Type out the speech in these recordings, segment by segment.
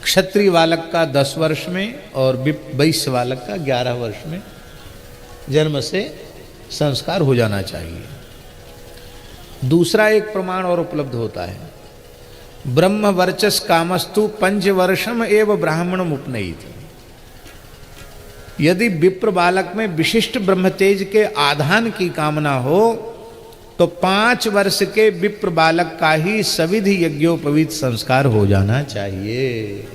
क्षत्रिय बालक का 10 वर्ष में और वैश्य बालक का 11 वर्ष में जन्म से संस्कार हो जाना चाहिए। दूसरा एक प्रमाण और उपलब्ध होता है, ब्रह्म वर्चस कामस्तु 5 वर्षम एव ब्राह्मणम उपनयित। यदि विप्र बालक में विशिष्ट ब्रह्म तेज के आधान की कामना हो तो 5 वर्ष के विप्र बालक का ही सविधि यज्ञोपवीत संस्कार हो जाना चाहिए।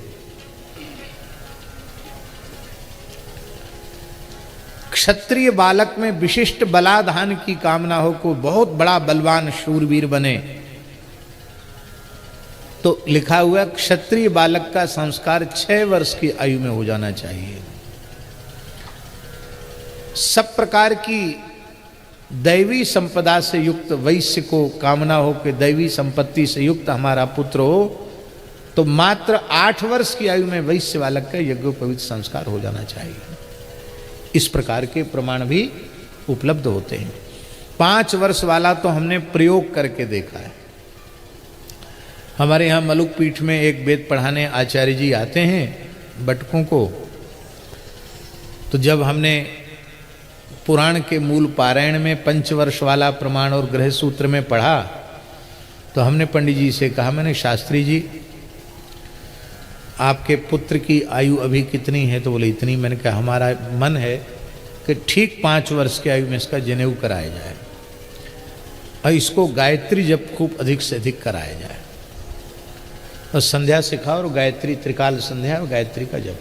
क्षत्रिय बालक में विशिष्ट बलाधान की कामना हो, को बहुत बड़ा बलवान शूरवीर बने, तो लिखा हुआ क्षत्रिय बालक का संस्कार 6 वर्ष की आयु में हो जाना चाहिए। सब प्रकार की दैवी संपदा से युक्त वैश्य को कामना हो कि दैवी संपत्ति से युक्त हमारा पुत्र हो, तो मात्र 8 वर्ष की आयु में वैश्य बालक का यज्ञोपवीत संस्कार हो जाना चाहिए। इस प्रकार के प्रमाण भी उपलब्ध होते हैं। 5 वर्ष वाला तो हमने प्रयोग करके देखा है। हमारे यहाँ मलुक पीठ में एक वेद पढ़ाने आचार्य जी आते हैं बटकों को, तो जब हमने पुराण के मूल पारायण में 5 वर्ष वाला प्रमाण और गृह सूत्र में पढ़ा, तो हमने पंडित जी से कहा, मैंने शास्त्री जी आपके पुत्र की आयु अभी कितनी है? तो बोले इतनी। मैंने कहा हमारा मन है कि ठीक 5 वर्ष की आयु में इसका जनेऊ कराया जाए और इसको गायत्री जप खूब अधिक से अधिक कराया जाए और संध्या सिखाओ और गायत्री त्रिकाल संध्या और गायत्री का जप।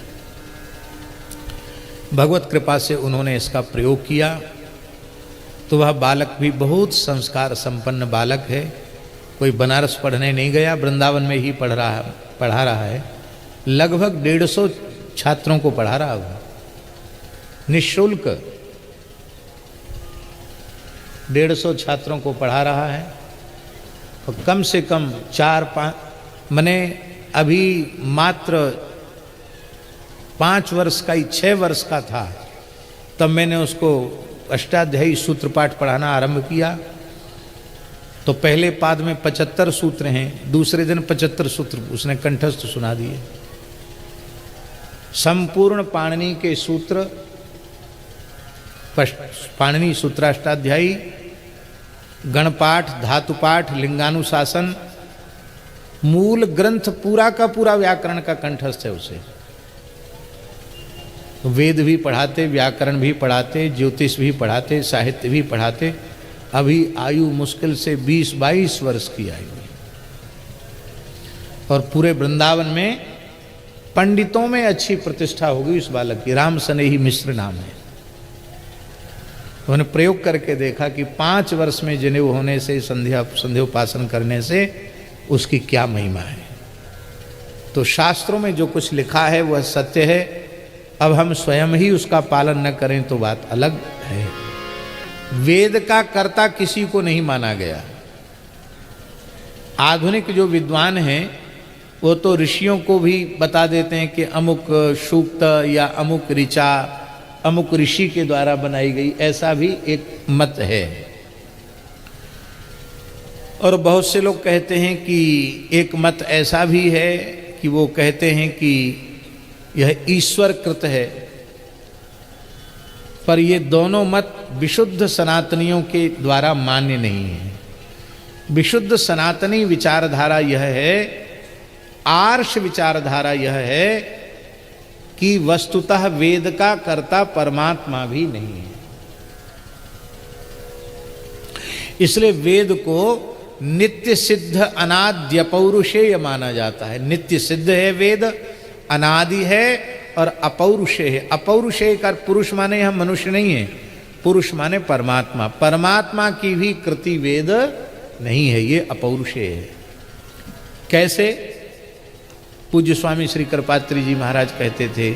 भगवत कृपा से उन्होंने इसका प्रयोग किया तो वह बालक भी बहुत संस्कार संपन्न बालक है। कोई बनारस पढ़ने नहीं गया, वृंदावन में ही पढ़ा रहा है। लगभग 150 छात्रों को पढ़ा रहा हुआ निःशुल्क, 150 छात्रों को पढ़ा रहा है। और कम से कम 4-5 मैंने अभी मात्र 5 वर्ष का ही 6 वर्ष का था तब मैंने उसको अष्टाध्यायी सूत्र पाठ पढ़ाना आरंभ किया। तो पहले पाद में 75 सूत्र हैं, दूसरे दिन 75 सूत्र उसने कंठस्थ सुना दिए। संपूर्ण पाणिनि के सूत्र, पाणिनि सूत्राष्टाध्यायी, गणपाठ, धातुपाठ, लिंगानुशासन, मूल ग्रंथ पूरा का पूरा व्याकरण का कंठस्थ है उसे। वेद भी पढ़ाते, व्याकरण भी पढ़ाते, ज्योतिष भी पढ़ाते, साहित्य भी पढ़ाते। अभी आयु मुश्किल से 20-22 वर्ष की आयु है और पूरे वृंदावन में पंडितों में अच्छी प्रतिष्ठा होगी उस बालक की। राम सनेही मिश्र नाम है। उन्होंने प्रयोग करके देखा कि 5 वर्ष में जनेऊ होने से, संध्योपासन करने से उसकी क्या महिमा है। तो शास्त्रों में जो कुछ लिखा है वह सत्य है। अब हम स्वयं ही उसका पालन न करें तो बात अलग है। वेद का कर्ता किसी को नहीं माना गया। आधुनिक जो विद्वान हैं वो तो ऋषियों को भी बता देते हैं कि अमुक सूक्त या अमुक ऋचा अमुक ऋषि के द्वारा बनाई गई, ऐसा भी एक मत है। और बहुत से लोग कहते हैं कि एक मत ऐसा भी है कि वो कहते हैं कि यह ईश्वर कृत है। पर ये दोनों मत विशुद्ध सनातनियों के द्वारा मान्य नहीं है। विशुद्ध सनातनी विचारधारा यह है, आर्ष विचारधारा यह है कि वस्तुतः वेद का कर्ता परमात्मा भी नहीं है। इसलिए वेद को नित्य सिद्ध अनाद्य पौरुषेय माना जाता है। नित्य सिद्ध है वेद, अनादि है और अपौरुषेय है। अपौरुषेय का पुरुष माने हम मनुष्य नहीं है, पुरुष माने परमात्मा। परमात्मा की भी कृति वेद नहीं है, ये अपौरुषेय है। कैसे? पूज्य स्वामी श्री कृपात्री जी महाराज कहते थे,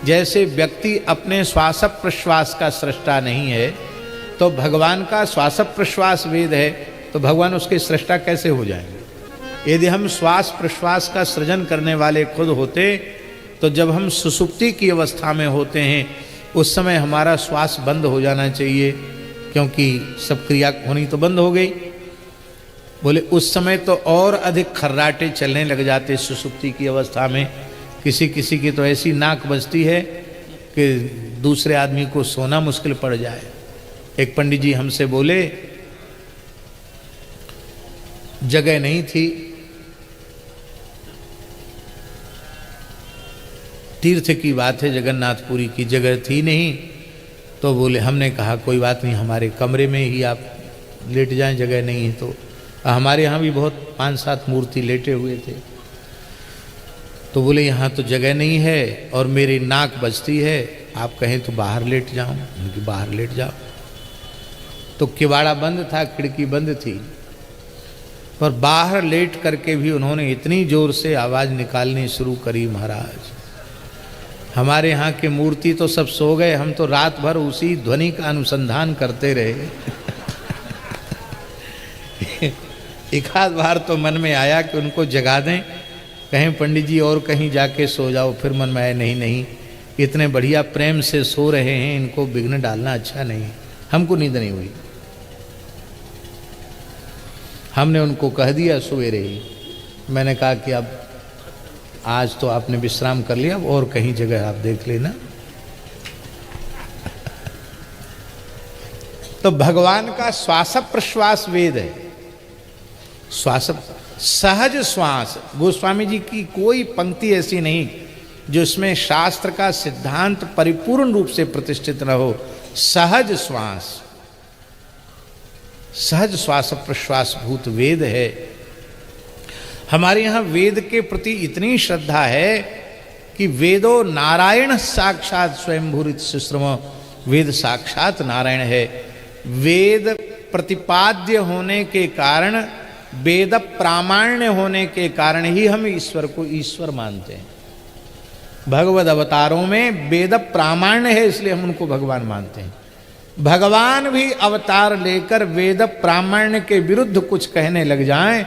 जैसे व्यक्ति अपने श्वास प्रश्वास का सृष्टा नहीं है तो भगवान का श्वास प्रश्वास वेद है, तो भगवान उसके सृष्टा कैसे हो जाएंगे? यदि हम श्वास प्रश्वास का सृजन करने वाले खुद होते तो जब हम सुसुप्ति की अवस्था में होते हैं उस समय हमारा श्वास बंद हो जाना चाहिए, क्योंकि सब क्रिया होनी तो बंद हो गई। बोले उस समय तो और अधिक खर्राटे चलने लग जाते सुसुप्ति की अवस्था में किसी किसी की तो ऐसी नाक बजती है कि दूसरे आदमी को सोना मुश्किल पड़ जाए। एक पंडित जी हमसे बोले, जगह नहीं थी, तीर्थ की बात है, जगन्नाथपुरी की जगह थी नहीं, तो बोले, हमने कहा कोई बात नहीं, हमारे कमरे में ही आप लेट जाएं, जगह नहीं है तो। हमारे यहाँ भी बहुत 5-7 मूर्ति लेटे हुए थे, तो बोले यहाँ तो जगह नहीं है और मेरी नाक बजती है, आप कहें तो बाहर लेट जाऊँ। उनकी बाहर लेट जाओ। तो किवाड़ा बंद था, खिड़की बंद थी, पर बाहर लेट करके भी उन्होंने इतनी जोर से आवाज़ निकालनी शुरू करी, महाराज हमारे यहाँ के मूर्ति तो सब सो गए, हम तो रात भर उसी ध्वनि का अनुसंधान करते रहे। एक आध बार तो मन में आया कि उनको जगा दें, कहें पंडित जी और कहीं जाके सो जाओ, फिर मन में आया नहीं नहीं, इतने बढ़िया प्रेम से सो रहे हैं, इनको विघ्न डालना अच्छा नहीं। हमको नींद नहीं हुई, हमने उनको कह दिया सवेरे ही। मैंने कहा कि अब आज तो आपने विश्राम कर लिया, अब और कहीं जगह आप देख लेना। तो भगवान का श्वास प्रश्वास वेद है। श्वास सहज श्वास, गोस्वामी जी की कोई पंक्ति ऐसी नहीं जो इसमें शास्त्र का सिद्धांत परिपूर्ण रूप से प्रतिष्ठित न हो। सहज श्वास, सहज श्वास प्रश्वास भूत वेद है। हमारे यहाँ वेद के प्रति इतनी श्रद्धा है कि वेदो नारायण साक्षात स्वयंभूरित सुश्रम, वेद साक्षात नारायण है। वेद प्रतिपाद्य होने के कारण, वेद प्रामाण्य होने के कारण ही हम ईश्वर को ईश्वर मानते हैं। भगवद अवतारों में वेद प्रामाण्य है, इसलिए हम उनको भगवान मानते हैं। भगवान भी अवतार लेकर वेद प्रामाण्य के विरुद्ध कुछ कहने लग जाएं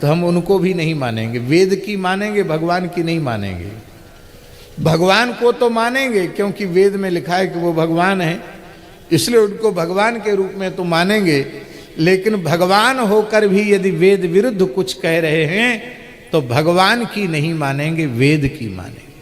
तो हम उनको भी नहीं मानेंगे। वेद की मानेंगे, भगवान की नहीं मानेंगे। भगवान को तो मानेंगे क्योंकि वेद में लिखा है कि वो भगवान है, इसलिए उनको भगवान के रूप में तो मानेंगे। लेकिन भगवान होकर भी यदि वेद विरुद्ध कुछ कह रहे हैं तो भगवान की नहीं मानेंगे, वेद की मानेंगे।